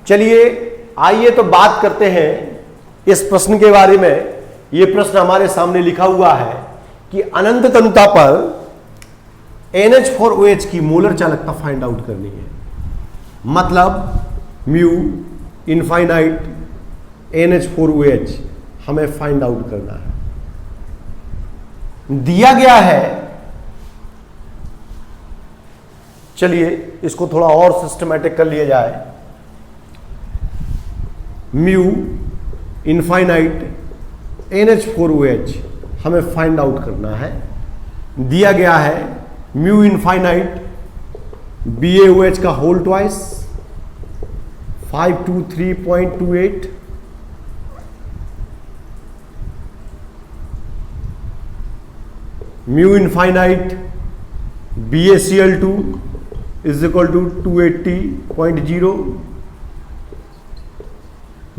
चलिए आइए तो बात करते हैं इस प्रश्न के बारे में। यह प्रश्न हमारे सामने लिखा हुआ है कि अनंत तनुता पर NH4OH की मोलर चालकता फाइंड आउट करनी है। मतलब म्यू इनफाइनाइट NH4OH हमें फाइंड आउट करना है। दिया गया है, चलिए इसको थोड़ा और सिस्टमैटिक कर लिया जाए। म्यू इनफाइनाइट NH4OH हमें फाइंड आउट करना है। दिया गया है म्यू इनफाइनाइट BaOH का whole twice 523.28, mu infinite BaCl2 is equal to 280.0,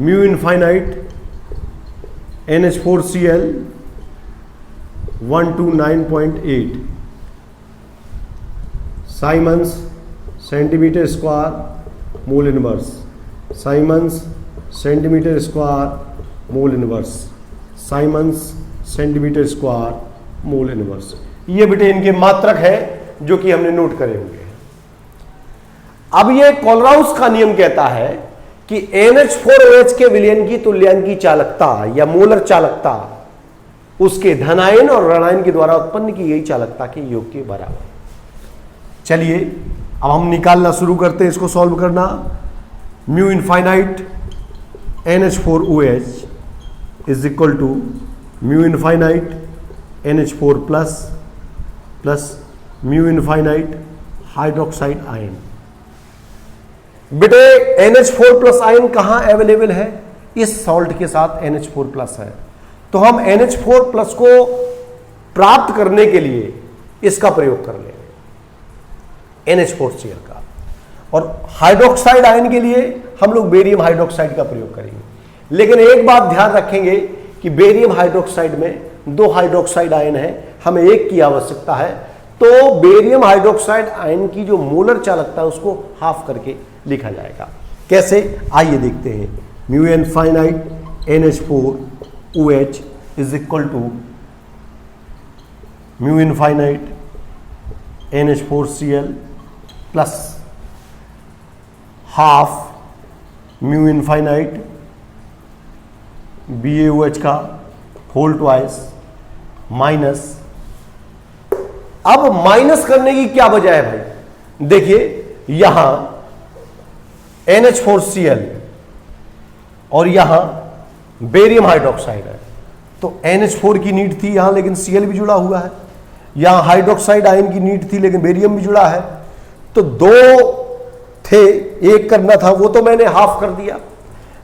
mu infinite NH4Cl 129.8, siemens centimetre square mole inverse, siemens centimetre square mole inverse, siemens centimetre square mole inverse. ये बेटे इनके मात्रक है जो कि हमने नोट करे होंगे। अब ये कोलराउस का नियम कहता है कि NH4OH के विलयन की तुल्यांकी चालकता या मोलर चालकता उसके धनायन और ऋणायन के द्वारा उत्पन्न की गई चालकता के योग के बराबर। चलिए अब हम निकालना शुरू करते हैं, इसको सॉल्व करना। Mu infinite NH4OH is equal to mu infinite NH4 plus mu infinite hydroxide ion. बेटे NH4 प्लस आयन कहां अवेलेबल है? इस सॉल्ट के साथ NH4 प्लस है, तो हम NH4 प्लस को प्राप्त करने के लिए इसका प्रयोग कर लेंगे NH4Cl का, और हाइड्रोक्साइड आयन के लिए हम लोग बेरियम हाइड्रोक्साइड का प्रयोग करेंगे। लेकिन एक बात ध्यान रखेंगे कि बेरियम हाइड्रोक्साइड में 2 हाइड्रोक्साइड आयन है, हमें एक की आवश्यकता है, तो बेरियम हाइड्रोक्साइड आयन की जो मोलर चालकता है उसको हाफ करके लिखा जाएगा। कैसे, आइए देखते हैं। Mu infinite NH4OH is equal to mu infinite NH4Cl plus half mu infinite BaOH का होल ट्वाइस माइनस। अब माइनस करने की क्या वजह है भाई? देखिए यहां NH4Cl और यहां बेरियम हाइड्रोक्साइड है, तो NH4 की नीड थी यहां, लेकिन Cl भी जुड़ा हुआ है। यहां हाइड्रोक्साइड आयन की नीड थी, लेकिन बेरियम भी जुड़ा है। तो 2 थे, एक करना था, वो तो मैंने हाफ कर दिया।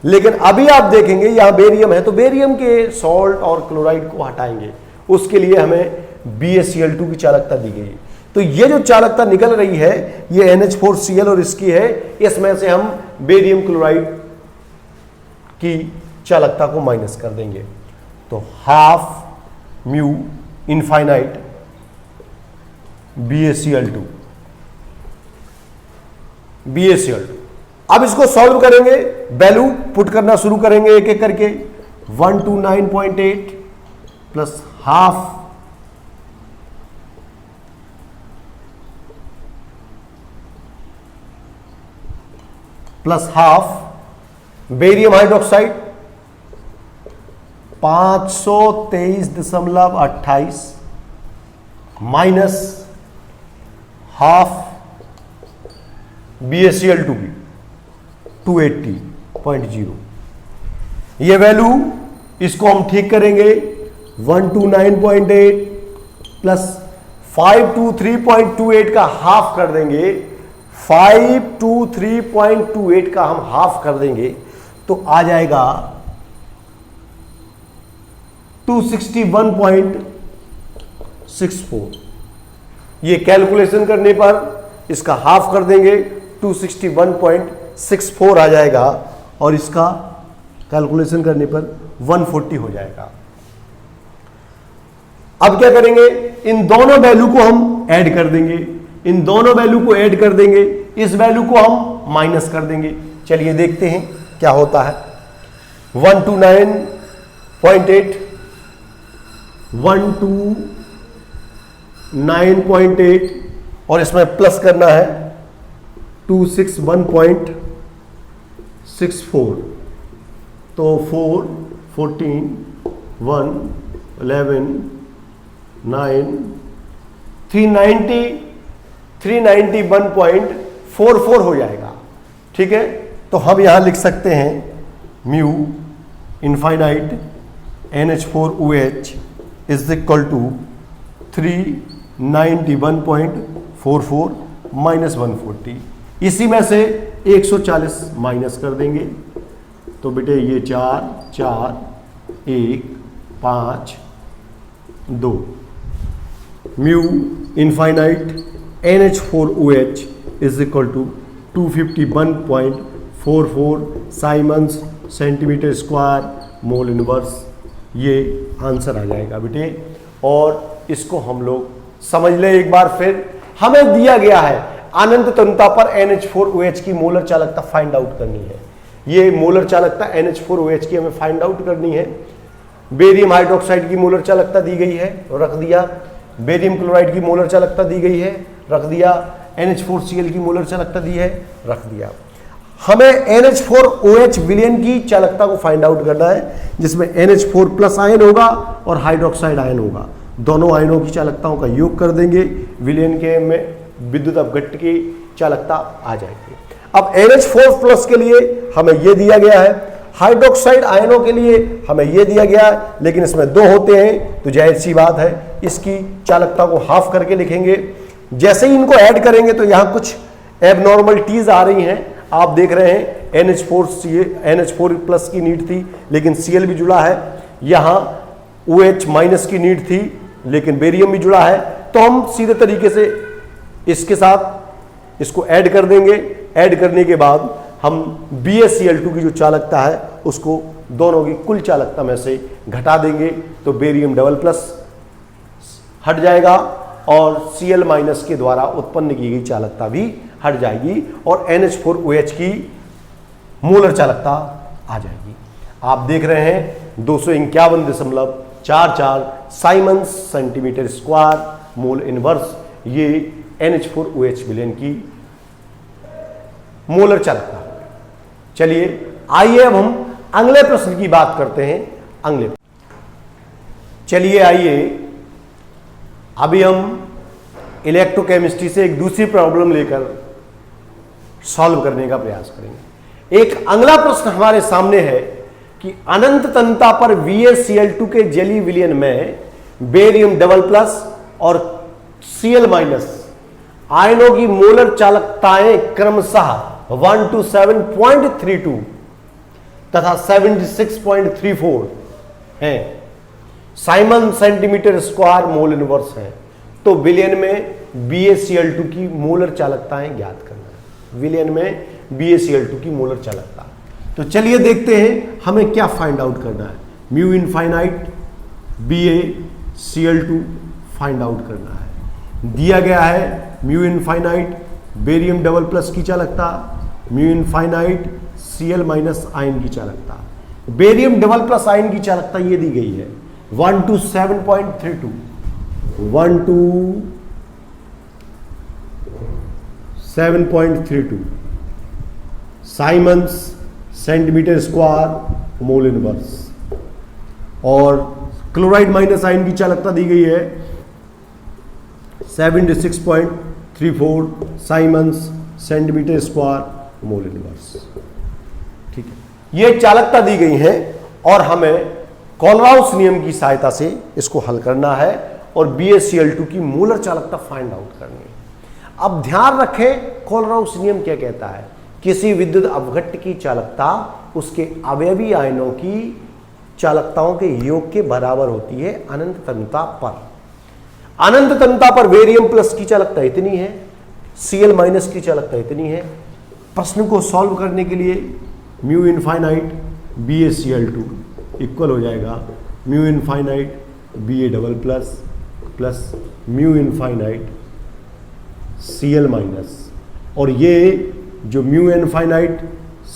लेकिन अभी आप देखेंगे यहां बेरियम है, तो बेरियम के सॉल्ट और क्लोराइड को हटाएंगे, उसके लिए हमें BaCl2 की चालकता दी गई। तो ये जो चालकता निकल रही है ये NH4Cl और इसकी है, इसमें से हम बेरियम क्लोराइड की चालकता को माइनस कर देंगे, तो हाफ म्यू इनफाइनाइट BaCl2। अब इसको सॉल्व करेंगे, वैल्यू पुट करना शुरू करेंगे एक एक करके। 129.8 plus half barium hydroxide 523.28 minus half BaCl2 की 280.0। ये वैल्यू इसको हम ठीक करेंगे 129.8 प्लस 523.28 का हाफ कर देंगे, 523.28 का हम हाफ कर देंगे तो आ जाएगा 261.64। ये कैलकुलेशन करने पर इसका हाफ कर देंगे 261.64 आ जाएगा, और इसका कैलकुलेशन करने पर 140 हो जाएगा। अब क्या करेंगे, इन दोनों वैल्यू को हम ऐड कर देंगे, इन दोनों वैल्यू को ऐड कर देंगे, इस वैल्यू को हम माइनस कर देंगे। चलिए देखते हैं क्या होता है। 129.8, 129.8 और इसमें प्लस करना है 261.64, तो 4, 14, 1, 11, 9, 391.44 हो जाएगा। ठीक है, तो हम यहां लिख सकते हैं mu infinite NH4OH is equal to 391.44 minus 140। इसी में से 140 माइनस कर देंगे, तो बेटे ये 4, 4, 1, 5, 2। Mu infinite NH4OH is equal to 251.44 siemens centimetre square mole inverse. ये आंसर आ जाएगा बेटे। और इसको हम लोग समझ लें एक बार फिर। हमें दिया गया है अनंत तंता पर NH4OH की मोलर चालकता फाइंड आउट करनी है। ये मोलर चालकता NH4OH की हमें फाइंड आउट करनी है। बेरियम हाइड्रोक्साइड की मोलर चालकता दी गई है, रख दिया। बेरियम क्लोराइड की मोलर चालकता दी गई है, रख दिया। NH4Cl की मोलर चालकता दी है, रख दिया। हमें NH4OH विलयन की चालकता को फाइंड आउट करना है, जिसमें NH4 प्लस आयन होगा और हाइड्रोक्साइड आयन होगा। दोनों आयनों की चालकताओं का योग कर देंगे, विलयन के में विद्युत अपघट्ट की चालकता आ जाएगी। अब NH4 प्लस के लिए हमें यह दिया गया है, हाइड्रोक्साइड आयनों के लिए हमें यह दिया गया है, लेकिन इसमें दो होते हैं तो जाहिर सी बात है इसकी चालकता को हाफ करके लिखेंगे। जैसे ही इनको ऐड करेंगे तो यहां कुछ एबनॉर्मलिटीज आ रही हैं। आप देख रहे हैं NH4 प्लस की नीड थी लेकिन Cl भी जुड़ा है, यहां OH माइनस की नीड थी लेकिन बेरियम भी जुड़ा है। तो हम सीधे तरीके से इसके साथ इसको ऐड कर देंगे। ऐड करने के बाद हम BaCl2 की जो चालकता है उसको दोनों की कुल चालकता में से घटा देंगे, तो बेरियम डबल प्लस हट जाएगा और Cl माइनस के द्वारा उत्पन्न की गई चालकता भी हट जाएगी और NH4OH की मोलर चालकता आ जाएगी। आप देख रहे हैं 251.44 siemens centimetre square mole inverse, ये NH4OH विलयन की मोलर चालकता। चलिए आइए अब हम अगले प्रश्न की बात करते हैं। चलिए आइए अभी हम इलेक्ट्रोकेमिस्ट्री से एक दूसरी प्रॉब्लम लेकर सॉल्व करने का प्रयास करेंगे। एक अगला प्रश्न हमारे सामने है कि अनंत तंता पर VaCl2 के जलीय विलयन में बेरियम डबल प्लस और Cl माइनस आयनों की मोलर चालकताएं क्रमशः 127.32 तथा 76.34 हैं, Simon centimetre square mole inverse है। तो विलयन में BaCl2 की मोलर चालकताएं ज्ञात करना है। विलयन में BaCl2 की मोलर चालकता। तो चलिए देखते हैं हमें क्या फाइंड आउट करना है। Mu infinite BaCl2 find out करना है। दिया गया है mu infinite barium double plus की चालकता, mu infinite Cl minus ion की चालकता। बेरियम डबल प्लस आयन की चालकता ये दी गई है 127.32, 127.32 Simons centimetre square mole inverse. और क्लोराइड माइनस आयन की चालकता दी गई है 76.34 Simons centimetre square mole inverse. ठीक है, ये चालकता दी गई है और हमें कोलराउस नियम की सहायता से इसको हल करना है और BaCl2 की मोलर चालकता फाइंड आउट करनी है। अब ध्यान रखें कोलराउस नियम क्या कहता है, किसी विद्युत अपघट्ट की चालकता उसके अवयवी आयनों की चालकताओं के योग के बराबर होती है अनंत तन्यता पर। अनंत तन्यता पर बेरियम प्लस की चालकता इतनी है, Cl माइनस की चालकता इतनी है। प्रश्न को सॉल्व करने के लिए म्यू इनफाइनाइट BaCl2 इक्वल हो जाएगा mu infinite Ba double plus plus mu infinite Cl minus, और ये जो म्यू इनफाइनाइट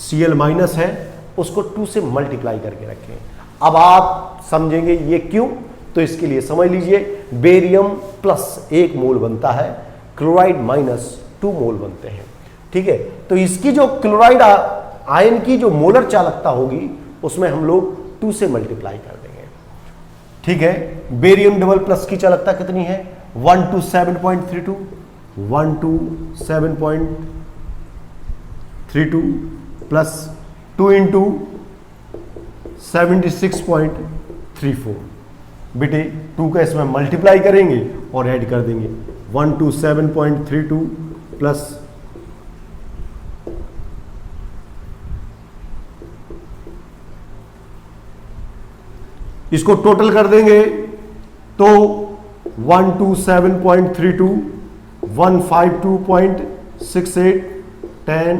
Cl माइनस है उसको 2 से मल्टीप्लाई करके रखें। अब आप समझेंगे ये क्यों, तो इसके लिए समझ लीजिए बेरियम प्लस 1 मोल बनता है, क्लोराइड माइनस 2 मोल बनते हैं। ठीक है, तो इसकी जो क्लोराइड आयन की जो मोलर चालकता होगी उसमें हम लोग 2 से मल्टीप्लाई कर देंगे। ठीक है, बेरियम डबल प्लस की चालकता कितनी है 127.32, 127.32 प्लस 2 इंटू 76.34। बेटे 2 का इसमें मल्टीप्लाई करेंगे और ऐड कर देंगे 127.32 प्लस इसको टोटल कर देंगे तो 127.32 152.68 10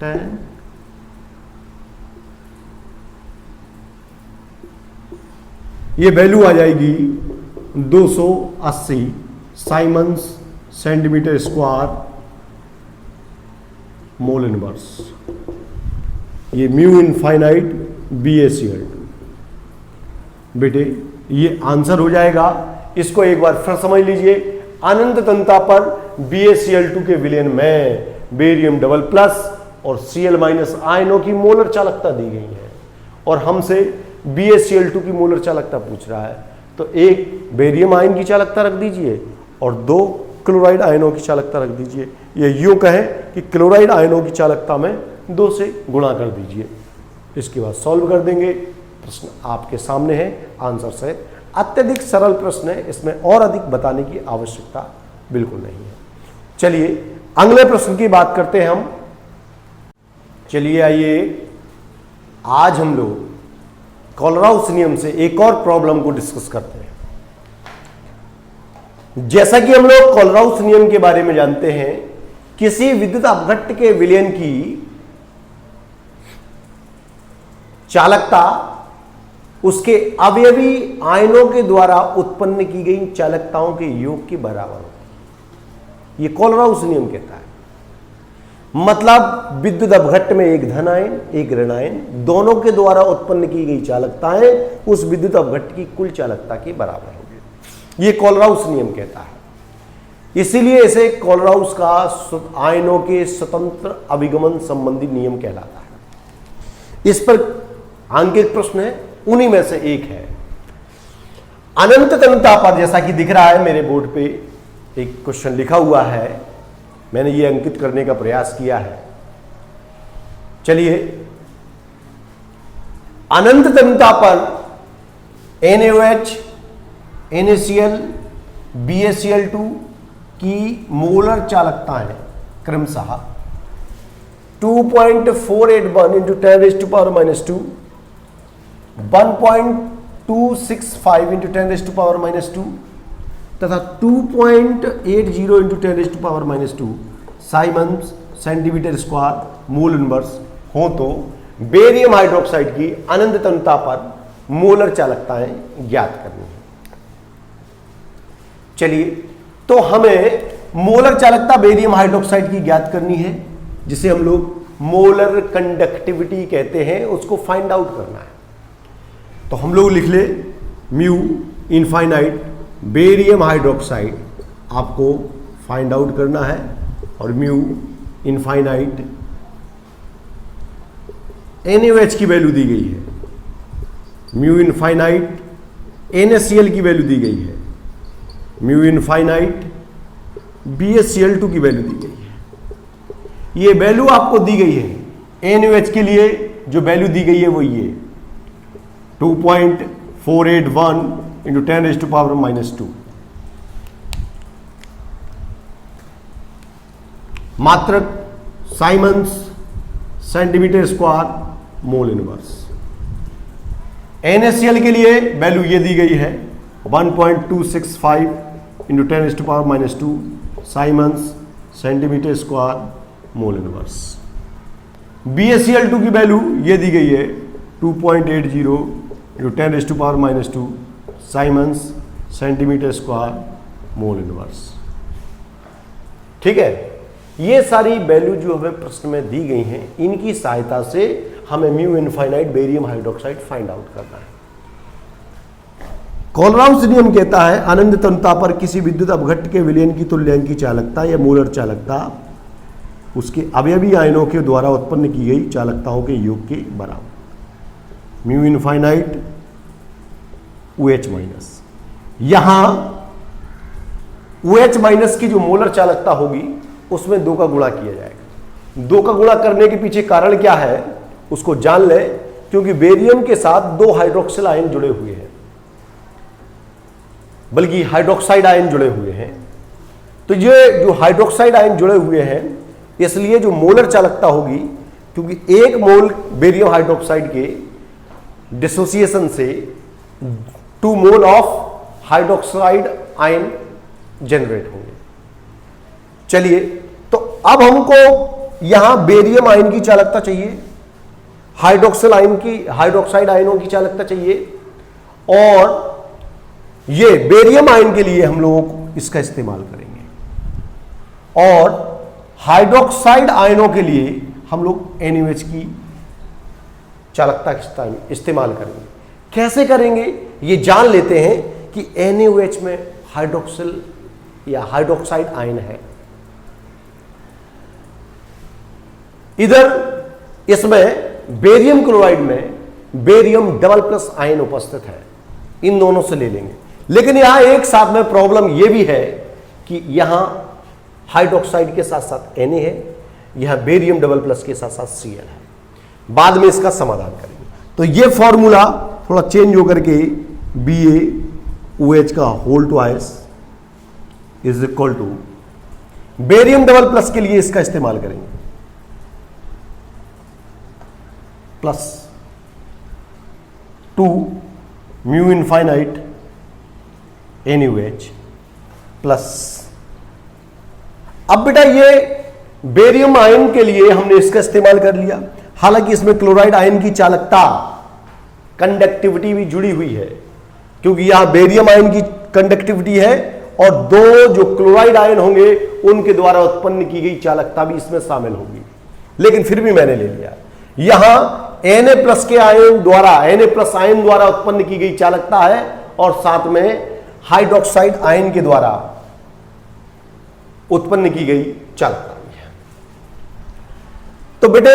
10 ये वैल्यू आ जाएगी 280 Simons centimetre square mole inverse. ये म्यू इनफाइनाइट BaCl2। बेटे ये आंसर हो जाएगा। इसको एक बार फिर समझ लीजिए, अनंत तंता पर BaCl2 के विलयन में बेरियम डबल प्लस और Cl माइनस आयनों की मोलर चालकता दी गई है और हमसे BaCl2 की मोलर चालकता पूछ रहा है, तो एक बेरियम आयन की चालकता रख दीजिए और 2 क्लोराइड आयनों की चालकता रख दीजिए। ये यूं कहें कि क्लोराइड आयनों की चालकता में 2 से गुणा कर दीजिए। इसके बाद सॉल्व कर देंगे। प्रश्न आपके सामने है, आंसर से अत्यधिक सरल प्रश्न है, इसमें और अधिक बताने की आवश्यकता बिल्कुल नहीं है। चलिए अगले प्रश्न की बात करते हैं हम। चलिए आइए, आज हम लोग कोलराउस नियम से एक और प्रॉब्लम को डिस्कस करते हैं। जैसा कि हम लोग कोलराउस नियम के बारे में जानते हैं, किसी विद्युत अपघट्ट के विलयन की चालकता उसके अवयवी आयनों के द्वारा उत्पन्न की गई चालकताओं के योग के बराबर होती है। यह कोलराउस नियम कहता है। मतलब विद्युत अपघट्ट में एक धन आयन एक ऋण आयन दोनों के द्वारा उत्पन्न की गई चालकताएं उस विद्युत अपघट्ट की कुल चालकता के बराबर होगी। यह कोलराउस नियम कहता है। इसीलिए इसे कोलराउस का आयनों के स्वतंत्र अभिगमन संबंधी नियम कहलाता है। इस पर अंकित प्रश्न है, उन्हीं में से एक है। अनंत तन्यता पर, जैसा कि दिख रहा है मेरे बोर्ड पे एक क्वेश्चन लिखा हुआ है, मैंने ये अंकित करने का प्रयास किया है। चलिए, अनंत तन्यता पर NaOH, NaCl, BaCl2 की मोलर चालकताएं क्रमशः 2.481 इंटू 10⁻², 1.265 इंटू 10⁻² तथा 2.80 into 10⁻² Simons centimetre square mole inverse हो, तो बेरियम हाइड्रोक्साइड की अनंत तन्यता पर मोलर चालकताएं ज्ञात करनी है। चलिए, तो हमें मोलर चालकता बेरियम हाइड्रोक्साइड की ज्ञात करनी है, जिसे हम लोग मोलर कंडक्टिविटी कहते हैं, उसको फाइंड आउट करना है। तो हम लोग लिख ले म्यू इनफाइनाइट बेरियम हाइड्रोक्साइड आपको फाइंड आउट करना है, और म्यू इनफाइनाइट NaOH की वैल्यू दी गई है, म्यू इनफाइनाइट NaCl की वैल्यू दी गई है, म्यू इनफाइनाइट BaCl2 की वैल्यू दी गई है। ये वैल्यू आपको दी गई है। NaOH के लिए जो वैल्यू दी गई है वो ये 2.481 इंटू 10⁻²। मात्रक Simons centimetre square mole inverse. NaCl के लिए वैल्यू ये दी गई है 1.265 into 10⁻² Simons centimetre square mole inverse. BaCl2 की वैल्यू ये दी गई है 2.80 into 10⁻² Simons centimetre square mole inverse. ठीक है, ये सारी वैल्यू जो हमें प्रश्न में दी गई हैं, इनकी सहायता से हमें mu infinite barium hydroxide find out करना है। कोलराउस नियम कहता है अनंत तनुता पर किसी विद्युत अपघट्ट के विलयन की तुल्यांक की चालकता या मोलर चालकता उसके अवयवी आयनों के द्वारा उत्पन्न की गई चालकताओं के योग के बराबर। म्यू इनफाइनाइट OH माइनस, यहां OH माइनस की जो मोलर चालकता होगी उसमें 2 का गुणा किया जाएगा। 2 का गुणा करने के पीछे कारण क्या है उसको जान ले, क्योंकि बेरियम के साथ 2 हाइड्रोक्सिल आयन जुड़े हुए हैं, बल्कि हाइड्रोक्साइड आयन जुड़े हुए हैं। तो ये जो हाइड्रोक्साइड आयन जुड़े हुए हैं, इसलिए जो मोलर चालकता होगी, क्योंकि 1 मोल बेरियम हाइड्रोक्साइड के डिसोसिएशन से 2 mole of hydroxide ion generate होंगे। चलिए, तो अब हमको यहां बेरियम आयन की चालकता चाहिए, हाइड्रोक्साइड आयनों की चालकता चाहिए, और ये बेरियम आयन के लिए हम लोग इसका इस्तेमाल करेंगे, और हाइड्रोक्साइड आयनों के लिए हम लोग NaOH की चालकता इस्तेमाल करेंगे। कैसे करेंगे ये जान लेते हैं कि NaOH में हाइड्रोक्सिल या हाइड्रोक्साइड आयन है। इधर इसमें बेरियम क्लोराइड में बेरियम डबल प्लस आयन उपस्थित है, इन दोनों से ले लेंगे। लेकिन यहां एक साथ में प्रॉब्लम यह भी है कि यहां हाइड्रोक्साइड के साथ साथ Na है, यहां बेरियम डबल प्लस के साथ साथ Cl है। बाद में इसका समाधान करेंगे। तो ये फॉर्मूला थोड़ा चेंज होकर के BaOH का whole twice is equal to barium double plus के लिए इसका इस्तेमाल करेंगे, plus 2 mu infinite NaOH plus. अब बेटा ये बेरियम आयन के लिए हमने इसका इस्तेमाल कर लिया, हालांकि इसमें क्लोराइड आयन की चालकता कंडक्टिविटी भी जुड़ी हुई है, क्योंकि यहां बेरियम आयन की कंडक्टिविटी है और 2 जो क्लोराइड आयन होंगे उनके द्वारा उत्पन्न की गई चालकता भी इसमें शामिल होगी। लेकिन फिर भी मैंने ले लिया, यहां Na प्लस के आयन द्वारा Na प्लस आयन द्वारा उत्पन्न की गई चालकता है और साथ में हाइड्रोक्साइड आयन के द्वारा उत्पन्न की गई चालकता भी है। तो बेटे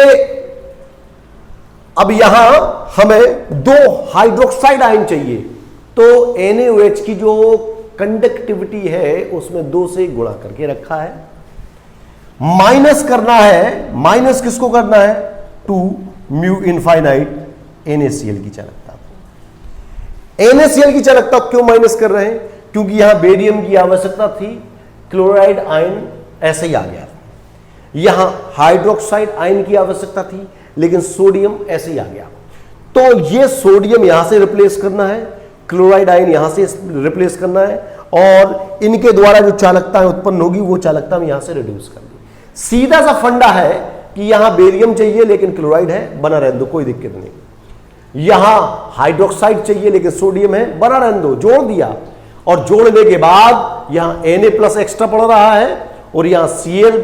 अब यहां हमें 2 हाइड्रोक्साइड आयन चाहिए, तो NaOH की जो कंडक्टिविटी है उसमें 2 से गुणा करके रखा है। माइनस करना है, माइनस किसको करना है? 2 म्यू इनफाइनाइट NaCl की चालकता। NaCl की चालकता क्यों माइनस कर रहे हैं? क्योंकि यहां बेरियम की आवश्यकता थी, क्लोराइड आयन ऐसे ही आ गया। यहां हाइड्रोक्साइड आयन की आवश्यकता थी, लेकिन सोडियम ऐसे ही आ गया। तो ये सोडियम यहां से रिप्लेस करना है, क्लोराइड आयन यहां से रिप्लेस करना है, और इनके द्वारा जो चालकता उत्पन्न होगी वो चालकता हम यहां से रिड्यूस कर दी। सीधा सा फंडा है कि यहां बेरियम चाहिए लेकिन क्लोराइड है, बना रहने दो, कोई दिक्कत नहीं। यहां हाइड्रोक्साइड चाहिए लेकिन सोडियम है, बना रहने दो, जोड़ दिया। और जोड़ने के बाद यहां Na प्लस एक्स्ट्रा पड़ रहा है और यहां Cl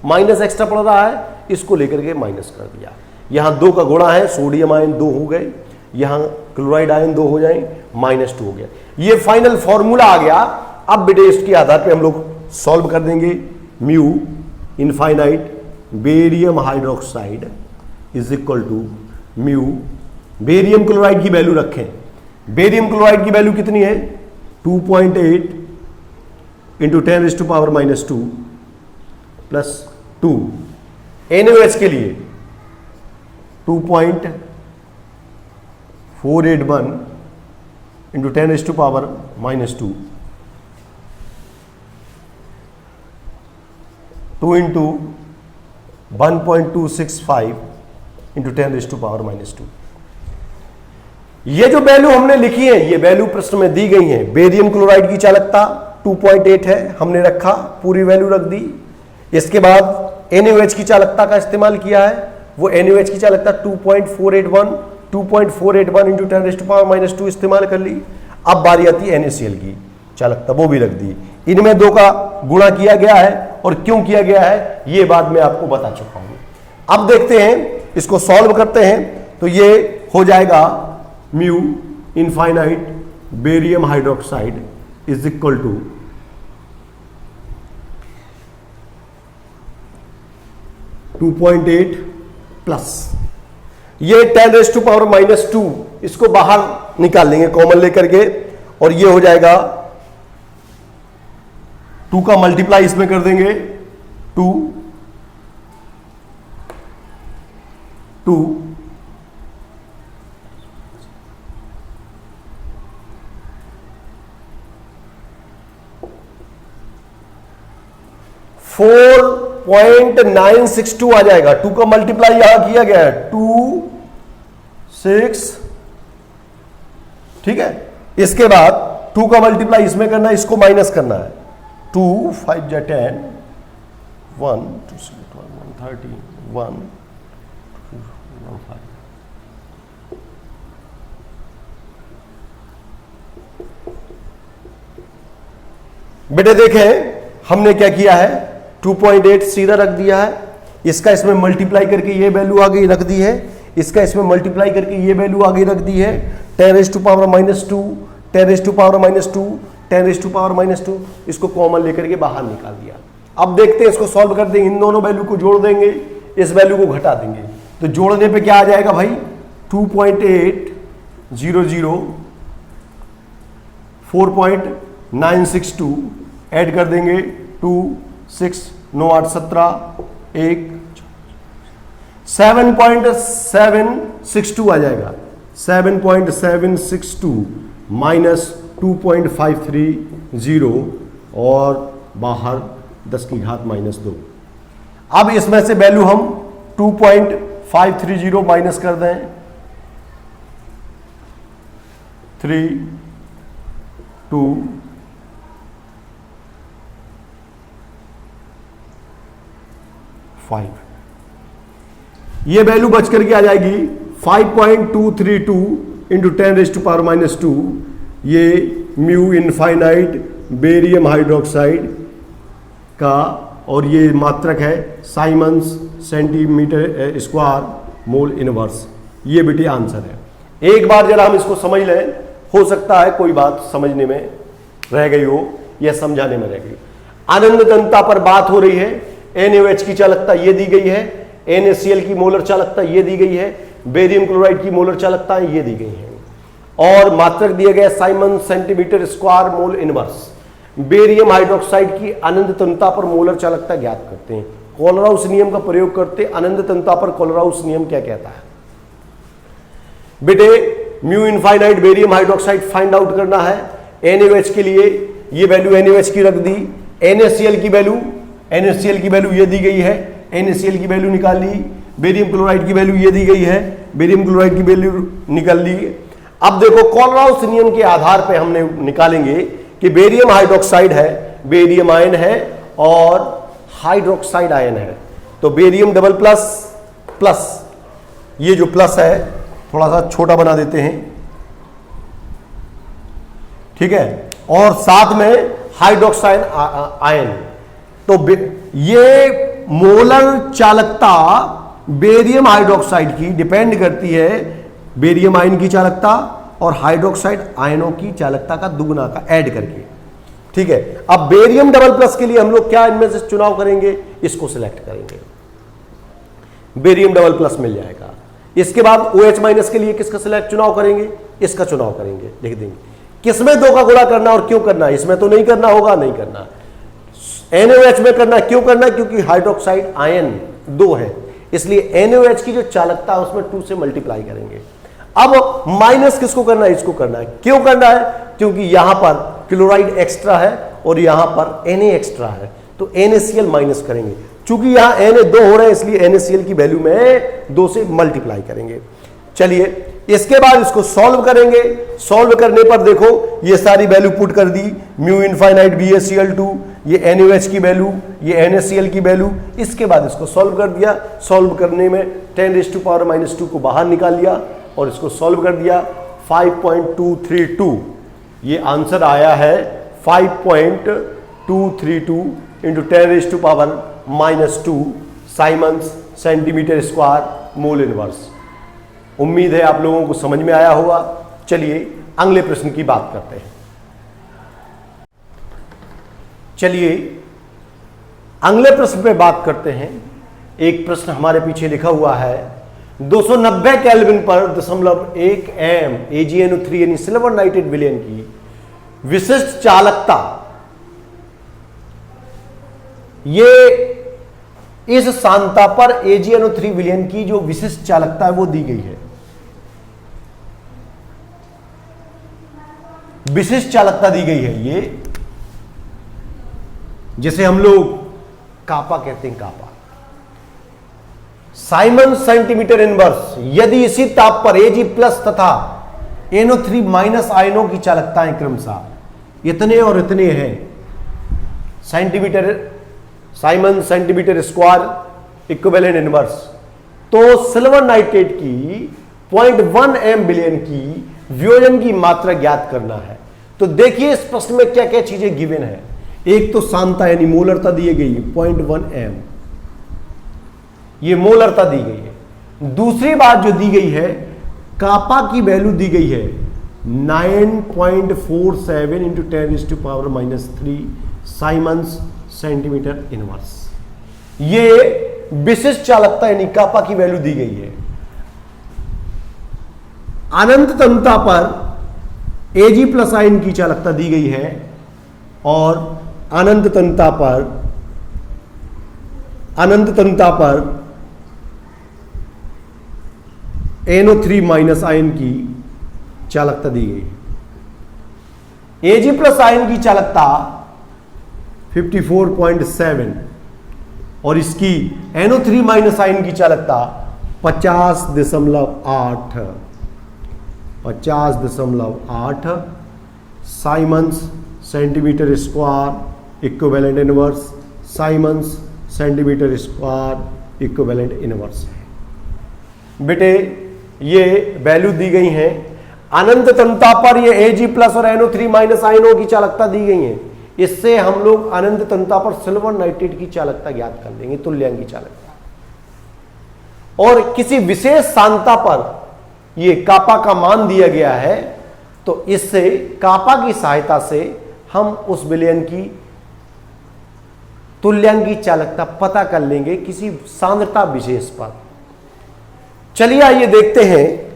माइनस एक्स्ट्रा पड़ रहा है, इसको लेकर के माइनस कर दिया। यहां 2 का गुणा है, सोडियम आयन 2 हो गए, यहां क्लोराइड आयन 2 हो जाए, -2 हो गया। ये फाइनल फॉर्मूला आ गया। अब बेटे इसके आधार पे हम लोग सॉल्व कर देंगे। Mu infinite barium hydroxide is equal to mu, barium chloride की वैल्यू रखें। बेरियम क्लोराइड की वैल्यू कितनी है? 2.8 इंटू 10⁻⁻² प्लस 2। NaOH के लिए 2.481 इंटू 10⁻⁻², 2 इंटू 1.265 इंटू 10⁻⁻²। ये जो वैल्यू हमने लिखी है, ये वैल्यू प्रश्न में दी गई है। बेरियम क्लोराइड की चालकता 2.8 है, हमने रखा, पूरी वैल्यू रख दी। इसके बाद NaOH की चालकता का इस्तेमाल किया है, वो NaOH की चालकता 2.481 इंटू 10⁻⁻² इस्तेमाल कर ली। अब बारी आती है NaCl की चालकता, वो भी रख दी। इनमें 2 का गुणा किया गया है और क्यों किया गया है ये बात मैं आपको बता चुका हूं। अब देखते हैं, इसको सॉल्व करते हैं, तो ये हो जाएगा mu infinite barium hydroxide is equal to 2.8 plus ये 10⁻⁻², इसको बाहर निकाल लेंगे कॉमन लेकर के, और ये हो जाएगा 2 का मल्टीप्लाई इसमें कर देंगे 2 4.962 आ जाएगा। 2 का मल्टीप्लाई यहां किया गया है 2 6, ठीक है। इसके बाद 2 का मल्टीप्लाई इसमें करना है, इसको माइनस करना है 2 5 जा 10 1 2 6 12 1 30 1 2 1 5। बेटे देखें हमने क्या किया है, 2.8 सीधा रख दिया है, इसका इसमें मल्टीप्लाई करके ये वैल्यू आगे रख दी है, इसका इसमें मल्टीप्लाई करके ये वैल्यू आगे रख दी है, 10⁻⁻², 10⁻⁻², 10⁻⁻², इसको कॉमन लेकर के बाहर निकाल दिया। अब देखते हैं इसको सॉल्व कर देंगे, इन दोनों वैल्यू को जोड़ देंगे, इस वैल्यू को घटा देंगे, तो जोड़ने पे क्या आ जाएगा भाई 2.800 4.962 ऐड कर देंगे 2 6 9 8 17 1 7.762 आ जाएगा, 7.762 माइनस 2.530 और बाहर 10 की घात -2। अब इसमें से वैल्यू हम 2.530 माइनस कर दें 3 2 5, ये वैल्यू बच करके आ जाएगी 5.232 इंटू 10⁻⁻², ये म्यू इनफाइनाइट बेरियम हाइड्रोक्साइड का, और ये मात्रक है siemens centimetre square mole inverse. ये बेटे आंसर है। एक बार जरा हम इसको समझ लें, हो सकता है कोई बात समझने में रह गई हो या समझाने में रह गई। आनंद घनता पर बात हो रही है, NaOH की चालकता ये दी गई है, NaCl की मोलर चालकता ये दी गई है, बेरियम क्लोराइड की मोलर चालकता ये दी गई है, और मात्रक दिया गया Simon centimetre square mole inverse. Barium hydroxide की अनंत तन्यता पर मोलर चालकता ज्ञात करते हैं, कोलराउस नियम का प्रयोग करते। अनंत तन्यता पर कोलराउस नियम क्या कहता है बेटे? Mu infinite barium hydroxide find out करना है। NaOH के लिए ये वैल्यू NaOH की रख दी, NaCl की वैल्यू ये दी गई है, NaCl की वैल्यू निकाल ली, बेरियम क्लोराइड की वैल्यू ये दी गई है, बेरियम क्लोराइड की वैल्यू निकाल ली। अब देखो कोलराउस नियम के आधार पे हमने निकालेंगे कि बेरियम हाइड्रोक्साइड है, बेरियम आयन है और हाइड्रोक्साइड आयन है, तो बेरियम डबल प्लस प्लस, ये जो प्लस है थोड़ा सा छोटा बना देते हैं, ठीक है, और साथ में हाइड्रोक्साइड आयन। तो ये मोलर चालकता बेरियम हाइड्रोक्साइड की डिपेंड करती है बेरियम आयन की चालकता और हाइड्रोक्साइड आयनों की चालकता का दुगुना का ऐड करके, ठीक है। अब बेरियम डबल प्लस के लिए हम लोग क्या इनमें से चुनाव करेंगे? इसको सिलेक्ट करेंगे, बेरियम डबल प्लस मिल जाएगा। इसके बाद OH माइनस के लिए किसका सिलेक्ट चुनाव करेंगे? इसका चुनाव करेंगे, लिख देंगे। किसमें 2 का गुणा करना और क्यों करना? इसमें तो नहीं करना होगा, नहीं करना। NaOH में करना, क्यों करना? क्योंकि हाइड्रोक्साइड आयन 2 है, इसलिए NaOH की जो चालकता है उसमें 2 से मल्टीप्लाई करेंगे। अब माइनस किसको करना है? इसको करना है। क्यों करना है? क्योंकि यहां पर क्लोराइड एक्स्ट्रा है और यहां पर Na एक्स्ट्रा है, तो NaCl माइनस करेंगे। चूंकि यहां Na 2 हो रहे हैं इसलिए NaCl की वैल्यू में 2 से मल्टीप्लाई करेंगे। चलिए इसके बाद इसको सॉल्व करेंगे। सॉल्व करने पर देखो ये सारी वैल्यू पुट कर दी, म्यू इनफाइनाइट BaCl2, ये NaOH की वैल्यू, ये NaCl की वैल्यू। इसके बाद इसको सॉल्व कर दिया। सॉल्व करने में 10⁻⁻² को बाहर निकाल लिया और इसको सॉल्व कर दिया। 5.232 ये आंसर आया है, 5.232 into 10⁻⁻2 siemens centimetre square mole inverse. उम्मीद है आप लोगों को समझ में आया होगा। चलिए अगले प्रश्न की बात करते हैं। चलिए अगले प्रश्न पे बात करते हैं। एक प्रश्न हमारे पीछे लिखा हुआ है 290 केल्विन पर 0.1 एम AgNO3 यानी सिल्वर नाइट्रेट विलयन की विशिष्ट चालकता, ये इस सांद्रता पर AgNO3 विलयन की जो विशिष्ट चालकता है वो दी गई है। विशिष्ट चालकता दी गई है, ये जिसे हम लोग कापा कहते हैं, कापा साइमन सेंटीमीटर इनवर्स। यदि इसी ताप पर Ag प्लस तथा NO3 माइनस आयनों की चालकताएं क्रमशः इतने और इतने हैं, centimetre Simon centimetre square equivalent inverse, तो सिल्वर नाइट्रेट की 0.1 एम विलयन की वियोजन की मात्रा ज्ञात करना है। तो देखिए इस प्रश्न में क्या क्या चीजें गिवन है। एक तो सांद्रता यानी मोलरता दी गई 0.1 एम, ये मोलरता दी गई है। दूसरी बात जो दी गई है, कापा की वैल्यू दी गई है 9.47 इंटू 10⁻³ साइमंस सेंटीमीटर इनवर्स। ये विशिष्ट चालकता यानी कापा की वैल्यू दी गई है। अनंत तन्यता पर Ag प्लस आयन की चालकता दी गई है और अनंत तन्यता पर NO3 माइनस आयन की चालकता दी गई है। Ag प्लस आयन की चालकता 54.7 और इसकी NO3 माइनस आयन की चालकता 50.8 siemens centimetre square equivalent inverse, siemens centimetre square equivalent inverse है। बेटे ये वैल्यू दी गई है। अनंत तन्यता पर ये Ag प्लस और NO3 माइनस आयनों की चालकता दी गई है। इससे हम लोग अनंत तन्यता पर सिल्वर नाइट्रेट की चालकता ज्ञात कर लेंगे, तुल्यांकी चालकता। और किसी विशेष सांद्रता पर ये कापा का मान दिया गया है, तो इससे कापा की सहायता से हम उस विलयन की तुल्यांकी चालकता पता कर लेंगे किसी सांद्रता विशेष पर। चलिए आइए देखते हैं,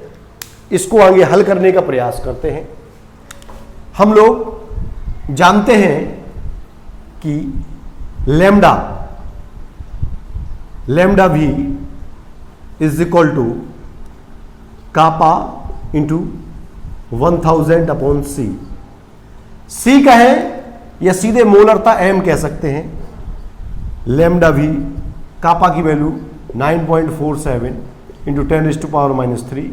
इसको आगे हल करने का प्रयास करते हैं। हम लोग जानते हैं कि लैम्डा भी is equal to kappa into 1000/C। C का है या सीधे मोलरता M कह सकते हैं। लैम्डा भी कापा की वैल्यू 9.47 इंटू 10⁻³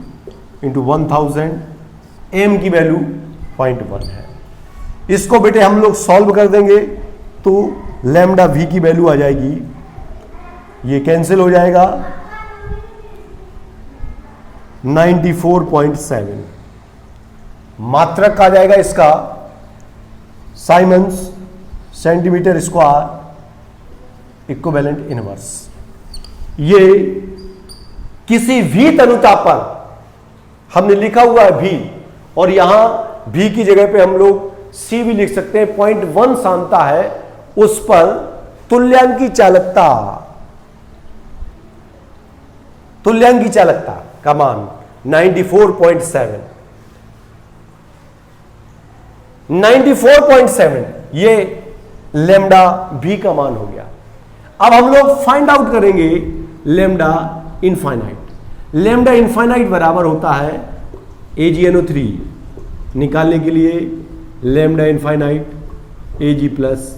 इंटू 1000, M की वैल्यू 0.1 है। इसको बेटे हम लोग सॉल्व कर देंगे तो लैम्डा V की वैल्यू आ जाएगी, ये कैंसिल हो जाएगा 94.7। मात्रक आ जाएगा इसका siemens centimetre square equivalent inverse. ये किसी भी तनुता पर हमने लिखा हुआ है V, और यहां V की जगह पे हम लोग C भी लिख सकते हैं। 0.1 सांद्रता है, उस पर तुल्यांकी चालकता का मान 94.7 ये लैम्डा V का मान हो गया। अब हम लोग फाइंड आउट करेंगे लैम्डा इनफाइनाइट। लैम्डा इनफाइनाइट बराबर होता है AgNO3 निकालने के लिए lambda infinite Ag plus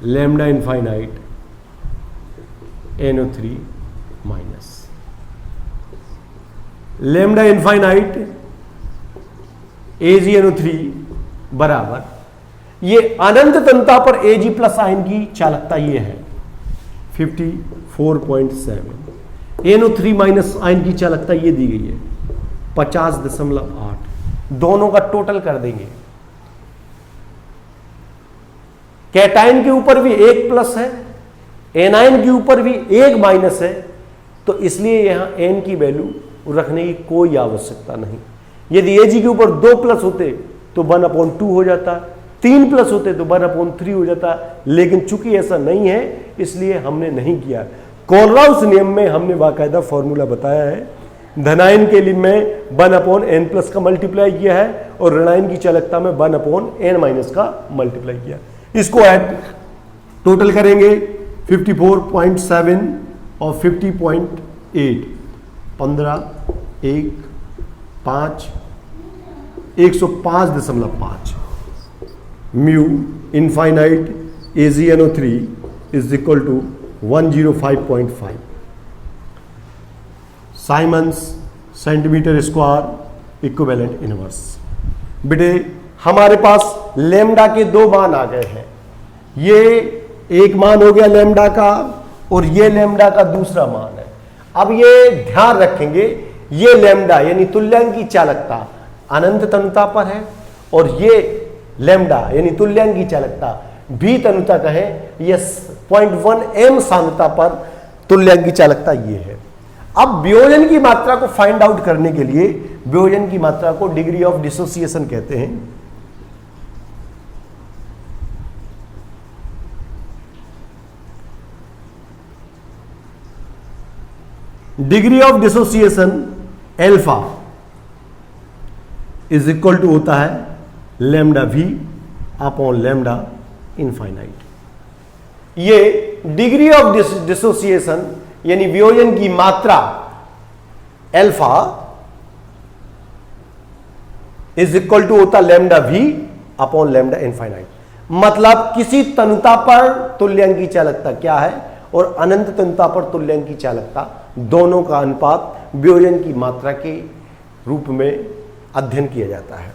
lambda infinite NO3 minus. Lambda infinite AgNO3 बराबर, ये अनंत तन्यता पर Ag प्लस आयन की चालकता ये है 54.7, NO3 माइनस आयन की चालकता ये दी गई है 50.8। दोनों का टोटल कर देंगे कैटायन के ऊपर भी एक प्लस है, एनायन के ऊपर भी एक माइनस है, तो इसलिए यहां एन की वैल्यू रखने की कोई आवश्यकता नहीं। यदि Ag के ऊपर 2 प्लस होते तो 1/2 हो जाता, 3 प्लस होते तो 1/3 हो जाता, लेकिन चूंकि ऐसा नहीं है इसलिए हमने नहीं किया। कोलराउस नियम में हमने बाकायदा फॉर्मूला बताया है, धनायन के लिए में 1/n+ का मल्टीप्लाई किया है और ऋणायन की चालकता में 1/n- का मल्टीप्लाई किया। इसको ऐड टोटल करेंगे 54.7 और 50.8, 15, 1, 5, 105.5 mu infinite AgNO3 is equal to 105.5 siemens centimetre square equivalent inverse. बेटे हमारे पास लैम्डा के 2 मान आ गए हैं, ये एक मान हो गया लैम्डा का और ये लैम्डा का दूसरा मान है। अब ये ध्यान रखेंगे, ये लैम्डा यानी तुल्यांकी चालकता अनंत तनुता पर है और ये लैम्डा यानी तुल्यांकी चालकता भी तनुता कहे, ये 0.1 m सांद्रता पर तुल्यांकी चालकता ये है। अब वियोजन की मात्रा को फाइंड आउट करने के लिए वियोजन की मात्रा को डिग्री ऑफ डिसोसिएशन कहते हैं। Degree of dissociation alpha is equal to होता है lambda V upon lambda infinite. ये डिग्री ऑफ डिसोसिएशन यानी वियोजन की मात्रा एल्फा इज इक्वल टू होता lambda V upon lambda infinite. मतलब किसी तनुता पर तुल्यांकी चालकता क्या है और अनंत तनुता पर तुल्यांकी चालकता, दोनों का अनुपात वियोजन की मात्रा के रूप में अध्ययन किया जाता है।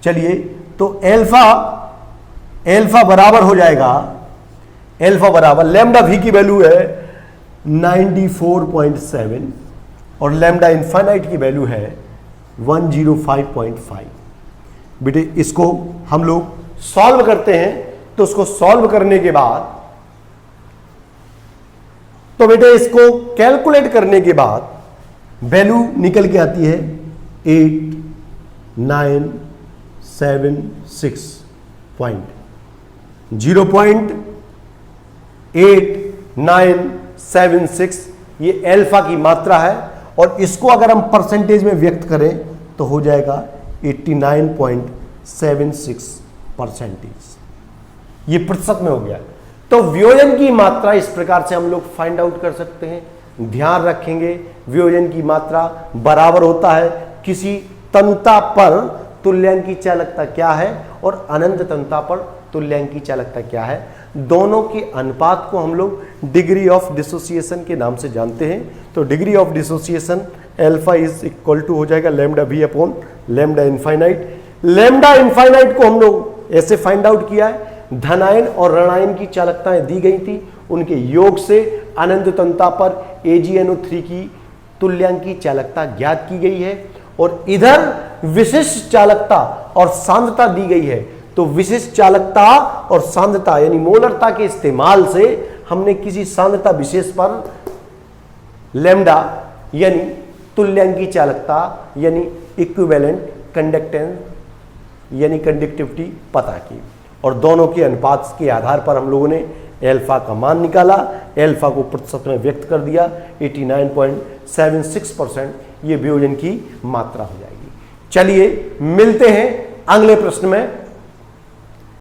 चलिए तो एल्फा बराबर हो जाएगा, एल्फा बराबर लैम्डा V की वैल्यू है 94.7 और लैम्डा इनफाइनाइट की वैल्यू है 105.5। बेटे इसको हम लोग सॉल्व करते हैं, तो उसको सॉल्व करने के बाद तो बेटे इसको कैलकुलेट करने के बाद वैल्यू निकल के आती है 0.8976। ये एल्फा की मात्रा है और इसको अगर हम परसेंटेज में व्यक्त करें तो हो जाएगा 89.76%। ये प्रतिशत में हो गया। तो वियोजन की मात्रा इस प्रकार से हम लोग फाइंड आउट कर सकते हैं। ध्यान रखेंगे वियोजन की मात्रा बराबर होता है किसी तनुता पर तुल्यांकी चालकता क्या है और अनंत तनुता पर तुल्यांकी चालकता क्या है। दोनों के अनुपात को हम लोग डिग्री ऑफ डिसोसिएशन के नाम से जानते हैं। तो degree of dissociation alpha is equal to हो जाएगा lambda V upon lambda infinite. Lambda infinite को हम लोग ऐसे फाइंड आउट किया है, धनायन और ऋणायन की चालकताएं दी गई थी, उनके योग से अनंत तनुता पर AgNO3 की तुल्यांकी चालकता ज्ञात की गई है और इधर विशिष्ट चालकता और सांद्रता दी गई है। तो विशिष्ट चालकता और सांद्रता यानी मोलरता के इस्तेमाल से हमने किसी सांद्रता विशेष पर लैम्डा यानी तुल्यांकी चालकता यानी इक्विवेलेंट कंडक्टेंस यानी कंडक्टिविटी पता की और दोनों के अनुपात के आधार पर हम लोगों ने एल्फा का मान निकाला, एल्फा को प्रतिशत में व्यक्त कर दिया 89.76%। ये वियोजन की मात्रा हो जाएगी। चलिए मिलते हैं अगले प्रश्न में।